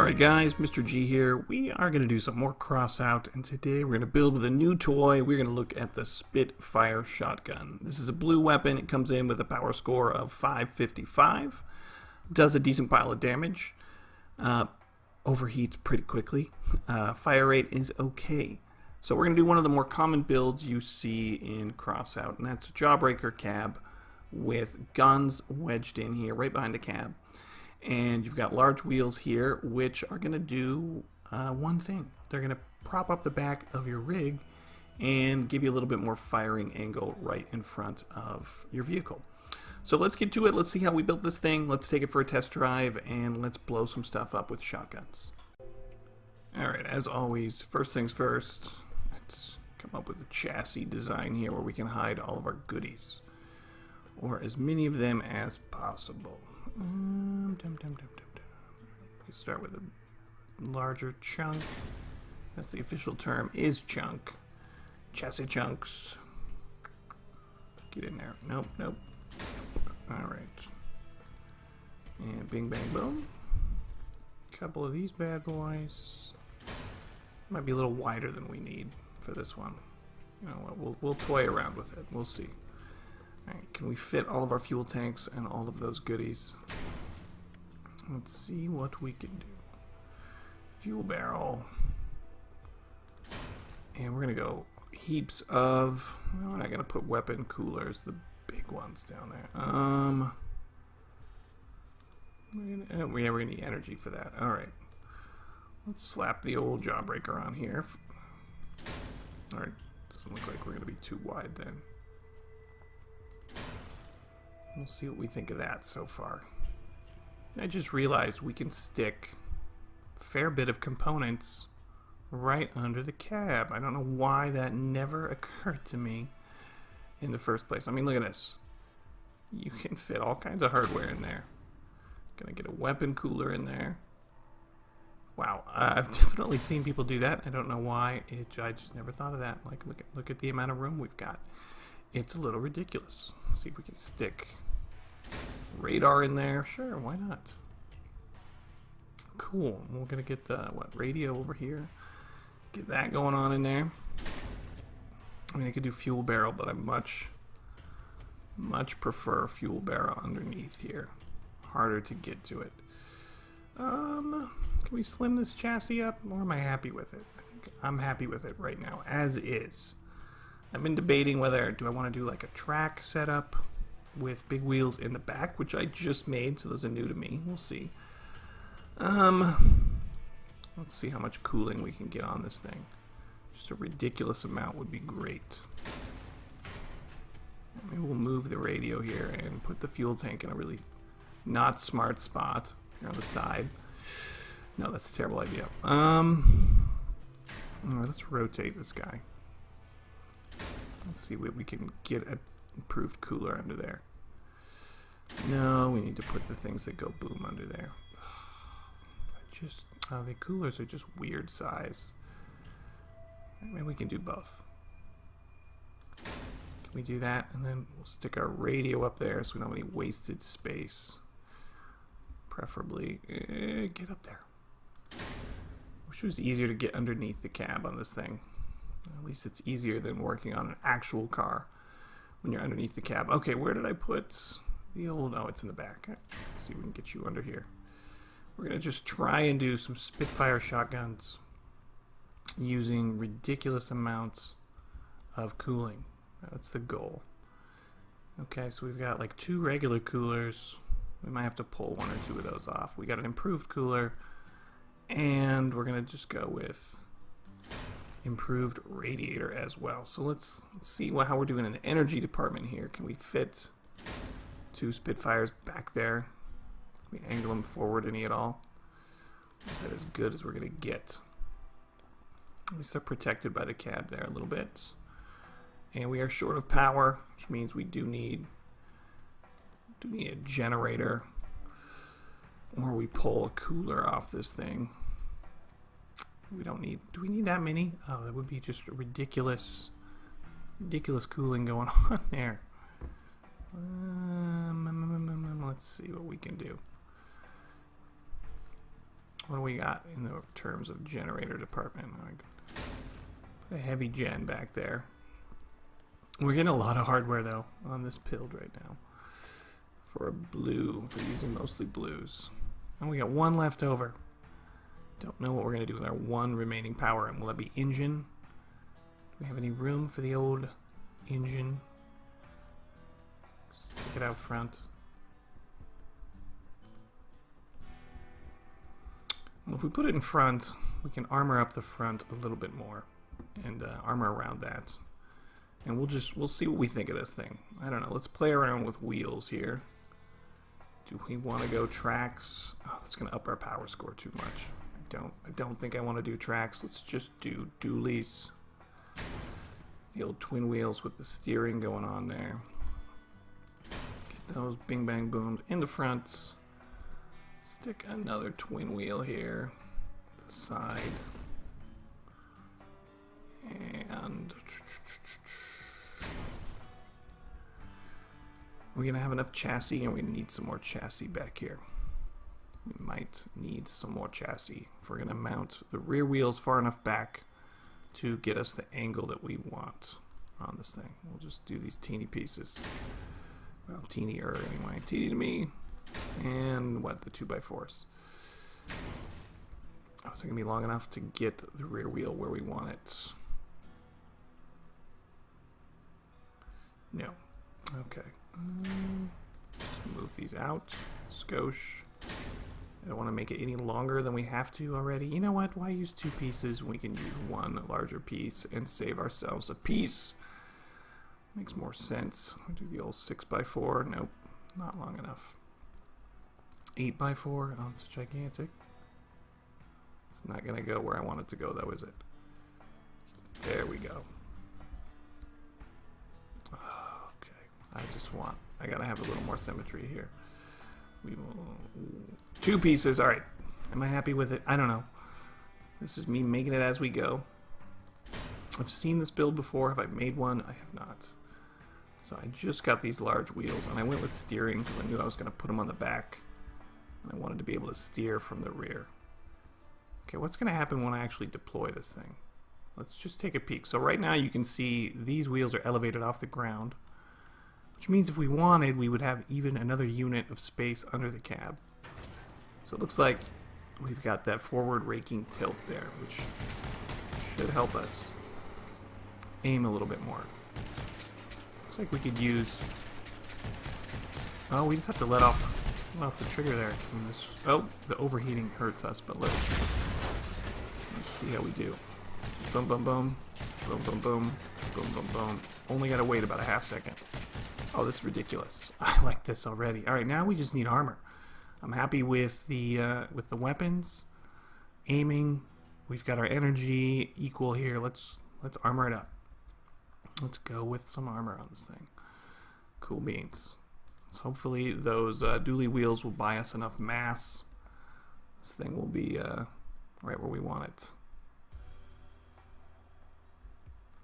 Alright guys, Mr. G here. We are going to do some more Crossout, and today we're going to build with a new toy. We're going to look at the Spitfire shotgun. This is a blue weapon. It comes in with a power score of 555. Does a decent pile of damage. Overheats pretty quickly. Fire rate is okay. So we're going to do one of the more common builds you see in Crossout, and that's a Jawbreaker cab with guns wedged in here right behind the cab. And you've got large wheels here, which are going to do one thing. They're going to prop up the back of your rig and give you a little bit more firing angle right in front of your vehicle. So let's get to it. Let's see how we built this thing. Let's take it for a test drive, and let's blow some stuff up with shotguns. Alright, as always, first things first, let's come up with a chassis design here where we can hide all of our goodies, or as many of them as possible. We start with a larger chunk. That's the official term, is chunk. Chassis chunks. Get in there. Nope, nope. Alright. And bing, bang, boom. Couple of these bad boys. Might be a little wider than we need for this one. You know what, we'll toy around with it. We'll see. Alright, can we fit all of our fuel tanks and all of those goodies? Let's see what we can do. Fuel barrel. And we're going to go heaps of... Well, we're not going to put weapon coolers, the big ones down there. We're going to need energy for that. Alright. Let's slap the old Jawbreaker on here. Alright, doesn't look like we're going to be too wide then. We'll see what we think of that so far. I just realized we can stick a fair bit of components right under the cab. I don't know why that never occurred to me in the first place. I mean, look at this. You can fit all kinds of hardware in there. Gonna get a weapon cooler in there. Wow, I've definitely seen people do that. I don't know why. I just never thought of that. Like, look at the amount of room we've got. It's a little ridiculous. Let's see if we can stick radar in there. Sure, why not? Cool. We're gonna get the radio over here. Get that going on in there. I mean, I could do fuel barrel, but I much prefer fuel barrel underneath here. Harder to get to it. Can we slim this chassis up, or am I happy with it? I think I'm happy with it right now, as is. I've been debating whether do I want to do like a track setup with big wheels in the back, which I just made, so those are new to me. We'll see. Let's see how much cooling we can get on this thing. Just a ridiculous amount would be great. Maybe we'll move the radio here and put the fuel tank in a really not smart spot here on the side. No, that's a terrible idea. Let's rotate this guy. Let's see what we can get an improved cooler under there. No, we need to put the things that go boom under there. The coolers are just weird size. Maybe we can do both. Can we do that? And then we'll stick our radio up there so we don't have any wasted space. Preferably, get up there. Wish it was easier to get underneath the cab on this thing. At least it's easier than working on an actual car when you're underneath the cab. Okay, where did I put the old... Oh, it's in the back. Let's see if we can get you under here. We're going to just try and do some Spitfire shotguns using ridiculous amounts of cooling. That's the goal. Okay, so we've got like 2 regular coolers. We might have to pull 1 or 2 of those off. We got an improved cooler, and we're going to just go with improved radiator as well. So let's see how we're doing in the energy department here. Can we fit 2 Spitfires back there? Can we angle them forward any at all? Is that as good as we're going to get? At least they're protected by the cab there a little bit. And we are short of power, which means we do need a generator, or we pull a cooler off this thing. We don't need... Do we need that many? Oh, that would be just ridiculous cooling going on there. Let's see what we can do. What do we got in the terms of generator department? Put a heavy gen back there. We're getting a lot of hardware though on this build right now. For a blue, for using mostly blues. And we got one left over. Don't know what we're going to do with our one remaining power. And will that be engine? Do we have any room for the old engine? Stick it out front. Well, if we put it in front, we can armor up the front a little bit more. And armor around that. And we'll see what we think of this thing. I don't know. Let's play around with wheels here. Do we want to go tracks? Oh, that's going to up our power score too much. I don't think I want to do tracks. Let's just do dualies. The old twin wheels with the steering going on there. Get those bing bang boomed in the front. Stick another twin wheel here. The side. And we're going to have enough chassis, and we need some more chassis back here. We might need some more chassis if we're going to mount the rear wheels far enough back to get us the angle that we want on this thing. We'll just do these teeny pieces. Well, teeny-er anyway. Teeny to me. And what, the 2x4s. Oh, is it going to be long enough to get the rear wheel where we want it? No. Okay. Just move these out. Skosh. I don't want to make it any longer than we have to already. You know what? Why use two pieces when we can use one larger piece and save ourselves a piece? Makes more sense. We'll do the old 6x4. Nope. Not long enough. 8x4. Oh, it's gigantic. It's not going to go where I want it to go, though, is it? There we go. I gotta have a little more symmetry here. We will 2 pieces. All right. Am I happy with it? I don't know. This is me making it as we go. I've seen this build before. Have I made one? I have not. So I just got these large wheels, and I went with steering because I knew I was going to put them on the back, and I wanted to be able to steer from the rear. Okay, what's going to happen when I actually deploy this thing? Let's just take a peek. So right now you can see these wheels are elevated off the ground, which means if we wanted, we would have even another unit of space under the cab. So it looks like we've got that forward raking tilt there, which should help us aim a little bit more. Looks like we could use... Oh, we just have to let off the trigger there. Oh, the overheating hurts us, but let's see how we do. Boom, boom, boom. Boom, boom, boom. Boom, boom, boom. Only gotta wait about a half second. Oh, this is ridiculous. I like this already. All right, now we just need armor. I'm happy with the weapons, aiming. We've got our energy equal here. Let's armor it up. Let's go with some armor on this thing. Cool beans. So hopefully those dually wheels will buy us enough mass. This thing will be right where we want it.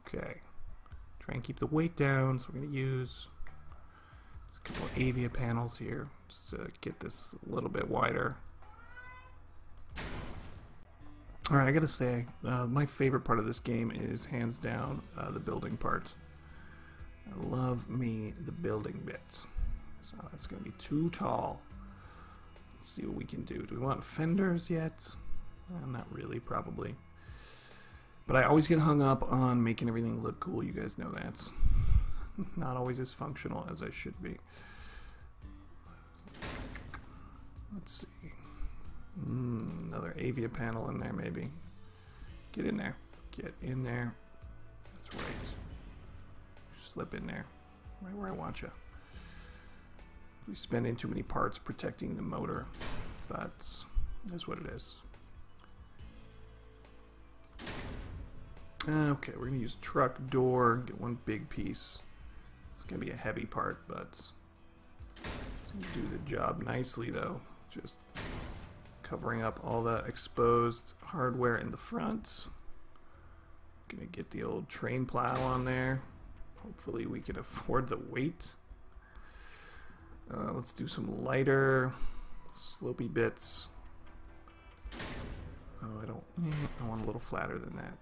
Okay. Try and keep the weight down. So we're going to use a couple of avia panels here just to get this a little bit wider. Alright, I gotta say, my favorite part of this game is hands down the building part. I love me the building bit. So that's gonna be too tall. Let's see what we can do. Do we want fenders yet? Not really, probably. But I always get hung up on making everything look cool. You guys know that. Not always as functional as I should be. Let's see. Another avia panel in there, maybe. Get in there. Get in there. That's right. Slip in there. Right where I want you. We spend in too many parts protecting the motor, but that's what it is. Okay, we're going to use truck door, get one big piece. It's going to be a heavy part, but it's going to do the job nicely, though. Just covering up all the exposed hardware in the front. Going to get the old train plow on there. Hopefully we can afford the weight. Let's do some lighter, slopey bits. Oh, I want a little flatter than that.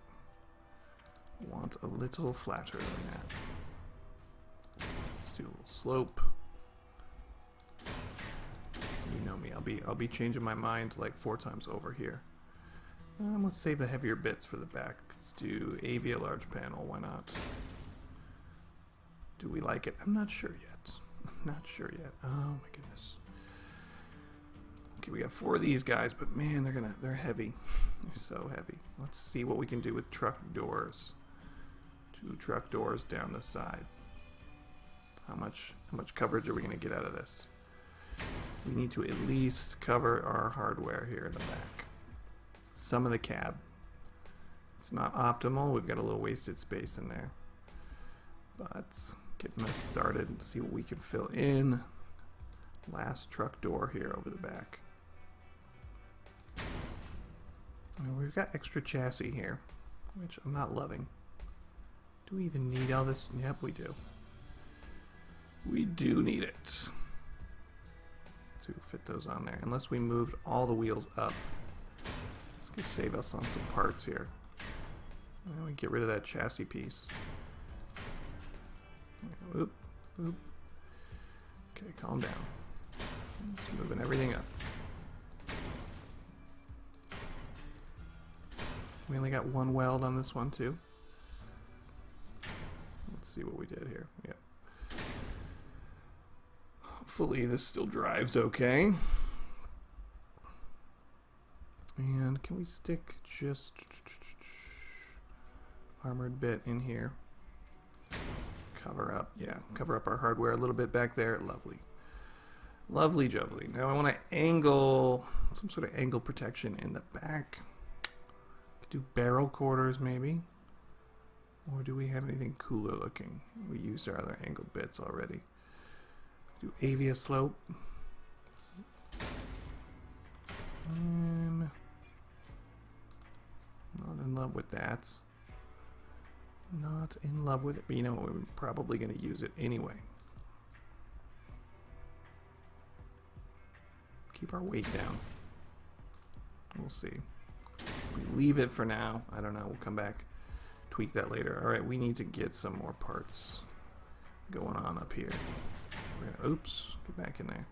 Want a little flatter than that. Let's do a little slope. You know me, I'll be changing my mind like 4 times over here. Let's save the heavier bits for the back. Let's do Avia large panel, why not? Do we like it? I'm not sure yet. I'm not sure yet. Oh my goodness. Okay, we got 4 of these guys, but man, they're heavy. They're so heavy. Let's see what we can do with truck doors. 2 truck doors down the side. How much coverage are we going to get out of this? We need to at least cover our hardware here in the back. Some of the cab. It's not optimal. We've got a little wasted space in there. But getting us started and see what we can fill in. Last truck door here over the back. And we've got extra chassis here, which I'm not loving. Do we even need all this? Yep, we do. We do need it to fit those on there. Unless we moved all the wheels up. This could save us on some parts here. And we get rid of that chassis piece. Oop, oop. Okay, calm down. Just moving everything up. We only got 1 weld on this one too. Let's see what we did here. Yep. Hopefully this still drives okay. And can we stick just armored bit in here? Cover up, yeah, cover up our hardware a little bit back there. Lovely. Lovely jubbly. Now I want to angle, some sort of angle protection in the back. Could do barrel quarters maybe. Or do we have anything cooler looking? We used our other angled bits already. Do Avia slope. Not in love with that. Not in love with it, but you know what, we're probably going to use it anyway. Keep our weight down. We'll see. We leave it for now. I don't know, we'll come back, tweak that later. Alright, we need to get some more parts going on up here. We're gonna, oops, get back in there.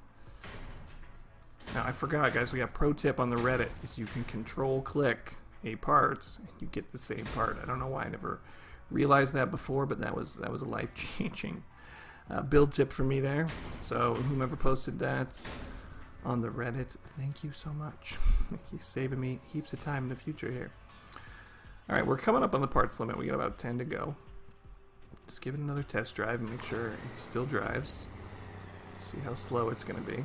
Now I forgot, guys, we got pro tip on the Reddit is you can control click a part and you get the same part. I don't know why I never realized that before, but that was a life-changing build tip for me there. So whomever posted that on the Reddit, thank you so much. Thank you, saving me heaps of time in the future here. All right, we're coming up on the parts limit. We got about 10 to go. Just give it another test drive and make sure it still drives. See how slow it's going to be.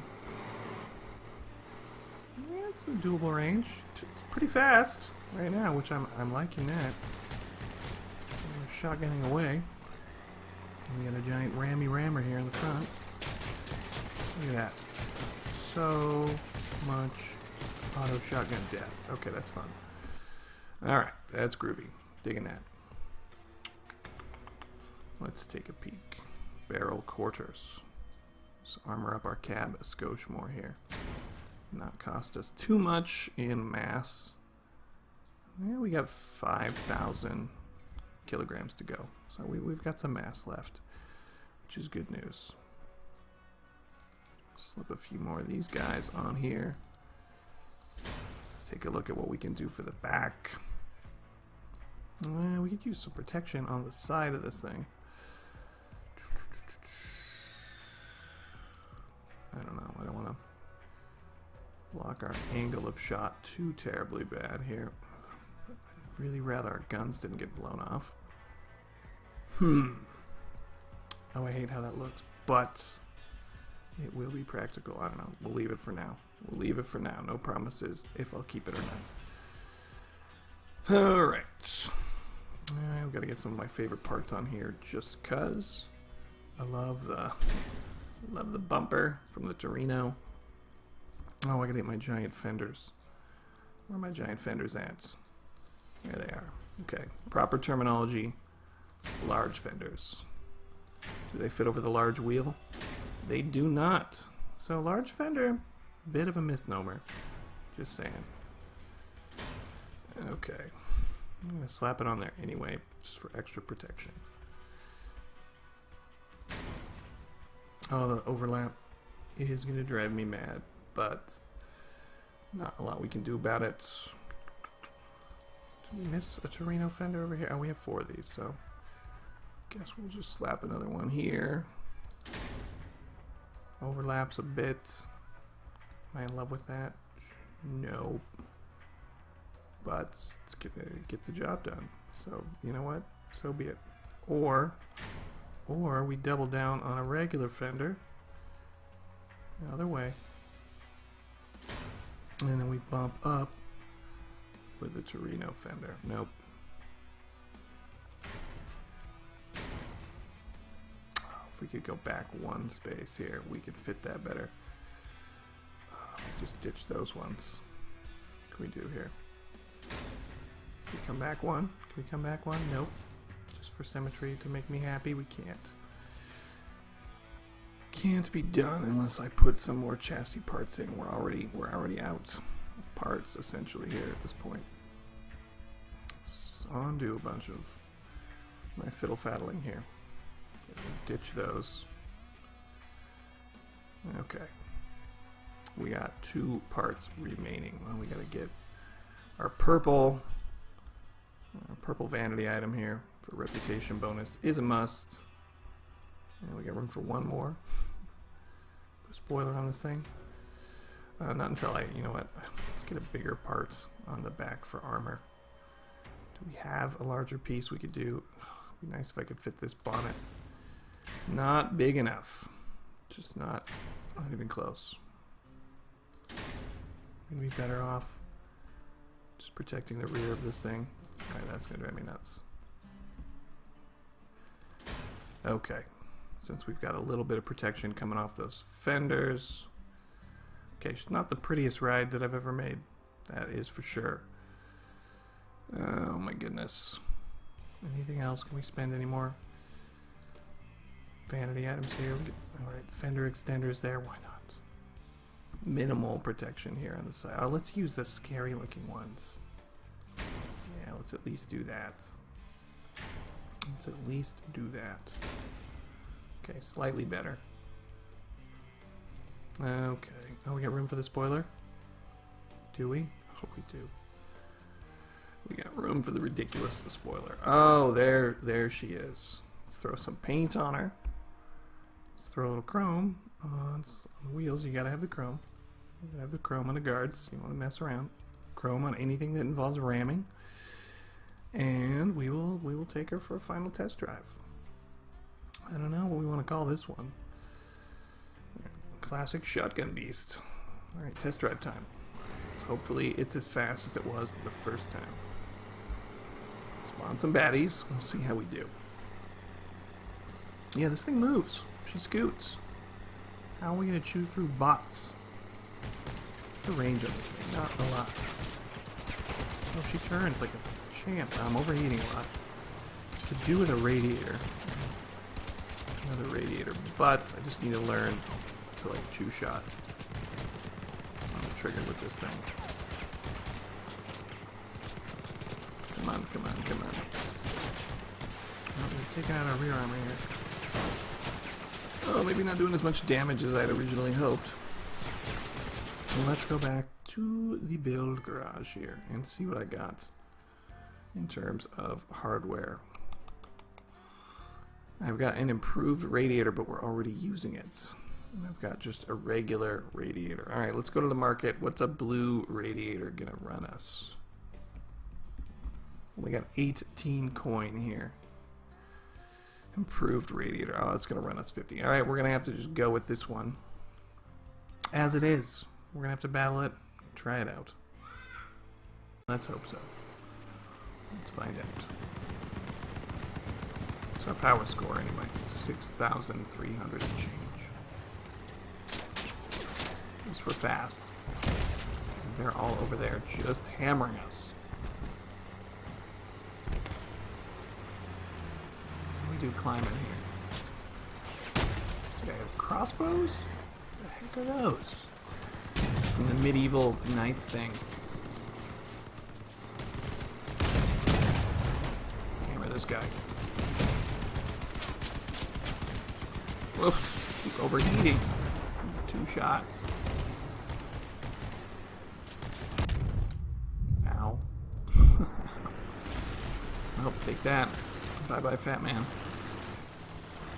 Yeah, it's a doable range. It's pretty fast right now, which I'm liking that. We're shotgunning away. We got a giant rammer here in the front. Look at that. So much auto shotgun death. Okay, that's fun. Alright, that's groovy. Digging that. Let's take a peek. Barrel quarters. Let's armor up our cab a skosh more here. Not cost us too much in mass. Yeah, we got 5,000 kilograms to go. So we've got some mass left, which is good news. Slip a few more of these guys on here. Let's take a look at what we can do for the back. We could use some protection on the side of this thing. I don't know. I don't want to block our angle of shot too terribly bad here. I'd really rather our guns didn't get blown off. Oh, I hate how that looks, but it will be practical. I don't know. We'll leave it for now. We'll leave it for now. No promises if I'll keep it or not. Alright. I've got to get some of my favorite parts on here just because I love the bumper from the Torino. Oh, I got to get my giant fenders. Where are my giant fenders at? There they are. Okay. Proper terminology. Large fenders. Do they fit over the large wheel? They do not. So large fender, bit of a misnomer. Just saying. Okay. I'm going to slap it on there anyway, just for extra protection. Oh, the overlap is going to drive me mad, but not a lot we can do about it. Did we miss a Torino fender over here? Oh, we have 4 of these, so guess we'll just slap another one here. Overlaps a bit. Am I in love with that? No. But it's gonna get the job done. So, you know what? So be it. Or we double down on a regular fender. The other way. And then we bump up with the Torino fender. Nope. If we could go back 1 space here, we could fit that better. Just ditch those ones. What can we do here? Can we come back 1? Can we come back 1? Nope. Just for symmetry to make me happy, we can't. Can't be done unless I put some more chassis parts in. We're already out of parts essentially here at this point. Let's just undo a bunch of my fiddle faddling here. Ditch those. Okay. We got 2 parts remaining. Well, we gotta get our purple vanity item here for reputation bonus is a must. And we got room for 1 more. Put a spoiler on this thing. Not until you know what, let's get a bigger part on the back for armor. Do we have a larger piece we could do? It'd be nice if I could fit this bonnet. Not big enough. Just not even close. We'd be better off just protecting the rear of this thing. Alright, that's gonna drive me nuts. Okay. Since we've got a little bit of protection coming off those fenders. Okay, it's not the prettiest ride that I've ever made. That is for sure. Oh my goodness. Anything else? Can we spend any more vanity items here? Alright, fender extenders there. Why not? Minimal protection here on the side. Oh, let's use the scary looking ones. Yeah, let's at least do that. Let's at least do that. Okay, slightly better. Okay. Oh, we got room for the spoiler? Do we? Oh, we do. We got room for the ridiculous spoiler. Oh, there she is. Let's throw some paint on her. Let's throw a little chrome on the wheels. You gotta have the chrome. You gotta have the chrome on the guards. You want to mess around. Chrome on anything that involves ramming. And we will take her for a final test drive. I don't know what we want to call this one. Classic shotgun beast. Alright, test drive time. So hopefully it's as fast as it was the first time. Spawn some baddies. We'll see how we do. Yeah, this thing moves. She scoots. How are we going to chew through bots? What's the range of this thing? Not a lot. Oh, she turns like a champ. I'm overheating a lot. To do with a radiator. Another radiator. But I just need to learn to like chew shot on the trigger with this thing. Come on, come on, come on. Oh, we're taking out our rear armor here. Oh, maybe not doing as much damage as I'd originally hoped. So let's go back to the build garage here and see what I got in terms of hardware. I've got an improved radiator, but we're already using it. And I've got just a regular radiator. Alright, let's go to the market. What's a blue radiator gonna run us? We got 18 coin here. Improved radiator. Oh, it's gonna run us 50. Alright, we're gonna have to just go with this one as it is. We're gonna have to battle it, try it out. Let's hope so. Let's find out. What's our power score anyway? 6,300 and change. At least we're fast. And they're all over there just hammering us. What do we do climbing here? Does guy have crossbows? What the heck are those? From the medieval knights thing. this guy. Oof, overheating. 2 shots. Ow. I'll take that. Bye-bye, fat man.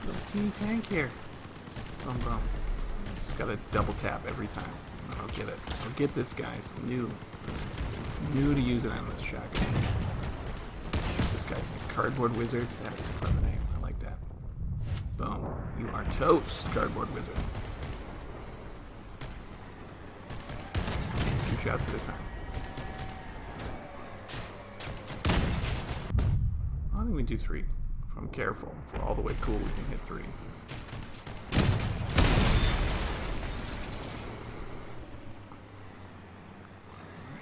Little teeny tank here. Boom, boom. Just gotta double tap every time. I'll get it. I'll get this, guys. New to use it on this shotgun. This guy's a cardboard wizard. That is a clever name. I like that. Boom. You are toast, cardboard wizard. 2 shots at a time. I think we do 3. If I'm careful. If we're all the way cool, we can hit 3.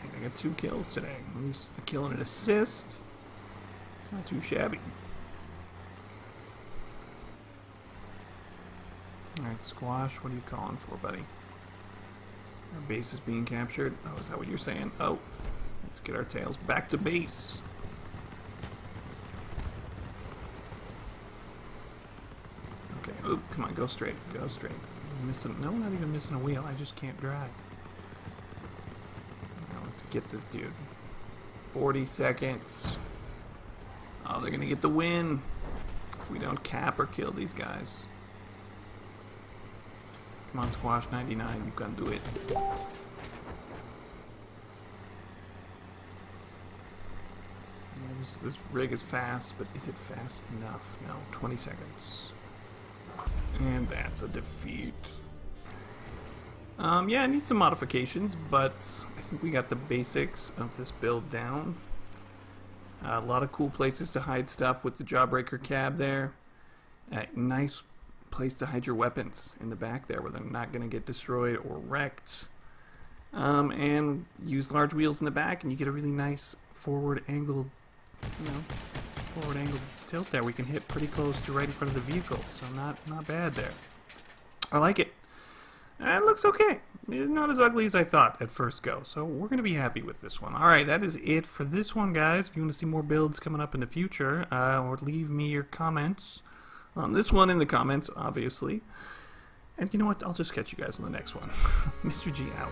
I got 2 kills today. At least a kill and an assist. It's not too shabby. Alright, Squash, what are you calling for, buddy? Our base is being captured. Oh, is that what you're saying? Oh, let's get our tails back to base. Okay, oh, come on, go straight. Go straight. No, not even missing a wheel. I just can't drive. Let's get this dude. 40 seconds. Oh, they're gonna get the win if we don't cap or kill these guys. Come on, Squash 99, you can do it. Yeah, this rig is fast, but is it fast enough? No, 20 seconds. And that's a defeat. Yeah, I need some modifications, but I think we got the basics of this build down. A lot of cool places to hide stuff with the Jawbreaker cab there. Nice place to hide your weapons in the back there where they're not going to get destroyed or wrecked. And use large wheels in the back and you get a really nice forward angled, tilt there. We can hit pretty close to right in front of the vehicle, so not bad there. I like it. It looks okay. It's not as ugly as I thought at first go, so we're going to be happy with this one. Alright, that is it for this one, guys. If you want to see more builds coming up in the future, or leave me your comments on this one in the comments, obviously. And you know what? I'll just catch you guys on the next one. Mr. G out.